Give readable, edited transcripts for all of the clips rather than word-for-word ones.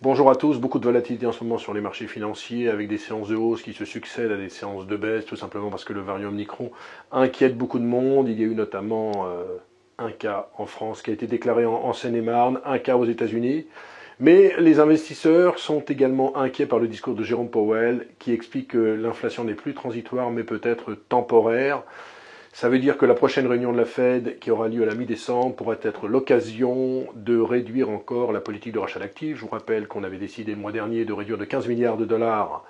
Bonjour à tous, beaucoup de volatilité en ce moment sur les marchés financiers avec des séances de hausse qui se succèdent à des séances de baisse, tout simplement parce que le variant Omicron inquiète beaucoup de monde. Il y a eu notamment un cas en France qui a été déclaré en Seine-et-Marne, un cas aux États-Unis. Mais les investisseurs sont également inquiets par le discours de Jérôme Powell qui explique que l'inflation n'est plus transitoire mais peut-être temporaire. Ça veut dire que la prochaine réunion de la Fed, qui aura lieu à la mi-décembre, pourrait être l'occasion de réduire encore la politique de rachat d'actifs. Je vous rappelle qu'on avait décidé le mois dernier de réduire de 15 milliards de dollars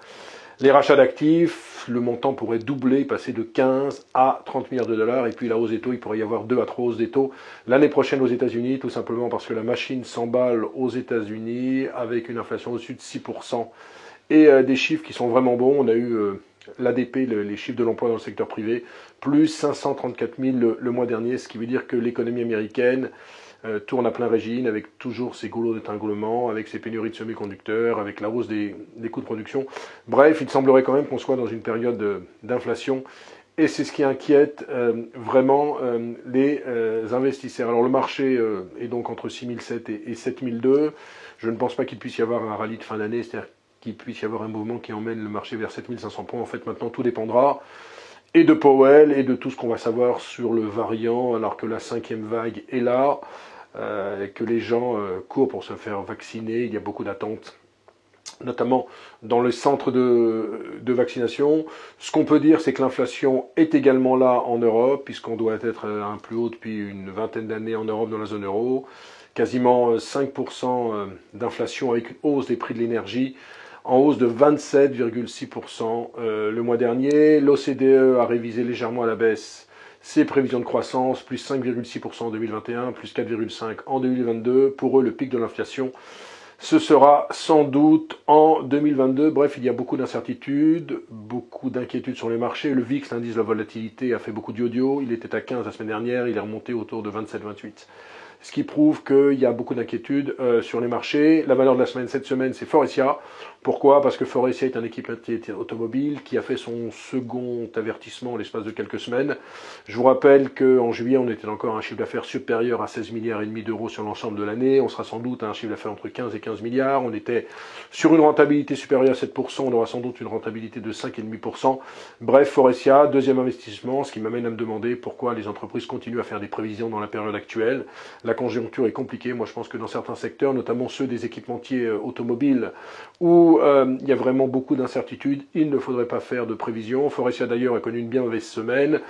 les rachats d'actifs. Le montant pourrait doubler, passer de 15 à 30 milliards de dollars. Et puis la hausse des taux, il pourrait y avoir 2 à 3 hausses des taux l'année prochaine aux États-Unis, tout simplement parce que la machine s'emballe aux États-Unis avec une inflation au-dessus de 6% et des chiffres qui sont vraiment bons. On a eu l'ADP, les chiffres de l'emploi dans le secteur privé, plus 534 000 le mois dernier, ce qui veut dire que l'économie américaine tourne à plein régime, avec toujours ses goulots d'étranglement, avec ses pénuries de semi-conducteurs, avec la hausse des coûts de production. Bref, il semblerait quand même qu'on soit dans une période d'inflation, et c'est ce qui inquiète vraiment les investisseurs. Alors le marché est donc entre 6007 et 7002. Je ne pense pas qu'il puisse y avoir un rallye de fin d'année, c'est-à-dire qu'il puisse y avoir un mouvement qui emmène le marché vers 7500 points. En fait, maintenant, tout dépendra et de Powell et de tout ce qu'on va savoir sur le variant, alors que la 5e vague est là, que les gens courent pour se faire vacciner. Il y a beaucoup d'attentes, notamment dans le centre de vaccination. Ce qu'on peut dire, c'est que l'inflation est également là en Europe, puisqu'on doit être à un plus haut depuis une vingtaine d'années en Europe dans la zone euro. Quasiment 5% d'inflation avec une hausse des prix de l'énergie, en hausse de 27,6% le mois dernier. L'OCDE a révisé légèrement à la baisse ses prévisions de croissance, plus 5,6% en 2021, plus 4,5% en 2022. Pour eux, le pic de l'inflation, ce sera sans doute en 2022. Bref, il y a beaucoup d'incertitudes, beaucoup d'inquiétudes sur les marchés. Le VIX, l'indice de la volatilité, a fait beaucoup de yo-yo. Il était à 15 la semaine dernière, il est remonté autour de 27-28. Ce qui prouve qu'il y a beaucoup d'inquiétudes sur les marchés. La valeur de la semaine, cette semaine, c'est Faurecia. Pourquoi? Parce que Faurecia est un équipementier automobile qui a fait son second avertissement en l'espace de quelques semaines. Je vous rappelle qu'en juillet, on était encore à un chiffre d'affaires supérieur à 16 milliards et demi d'euros sur l'ensemble de l'année. On sera sans doute à un chiffre d'affaires entre 15 et 15 milliards. On était sur une rentabilité supérieure à 7%. On aura sans doute une rentabilité de 5,5%. Bref, Faurecia, deuxième investissement, ce qui m'amène à me demander pourquoi les entreprises continuent à faire des prévisions dans la période actuelle. La conjoncture est compliquée. Moi, je pense que dans certains secteurs, notamment ceux des équipementiers automobiles, où il y a vraiment beaucoup d'incertitudes, il ne faudrait pas faire de prévisions. Faurecia, d'ailleurs, a connu une bien mauvaise semaine.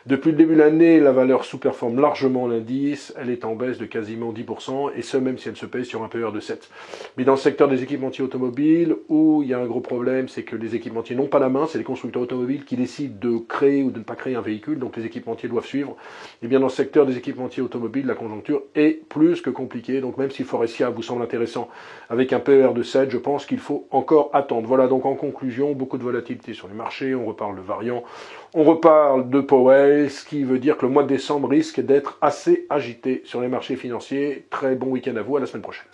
Depuis le début de l'année, la valeur sous-performe largement l'indice. Elle est en baisse de quasiment 10%, et ce, même si elle se paye sur un PER de 7. Mais dans le secteur des équipementiers automobiles, où il y a un gros problème, c'est que les équipementiers n'ont pas la main, c'est les constructeurs automobiles qui décident de créer ou de ne pas créer un véhicule, donc les équipementiers doivent suivre. Et bien dans le secteur des équipementiers automobiles, la conjoncture est plus que compliquée. Donc même si Faurecia vous semble intéressant avec un PER de 7, je pense qu'il faut encore attendre. Voilà, donc en conclusion, beaucoup de volatilité sur les marchés, on reparle de variants, on reparle de Powell, ce qui veut dire que le mois de décembre risque d'être assez agité sur les marchés financiers. Très bon week-end à vous, à la semaine prochaine.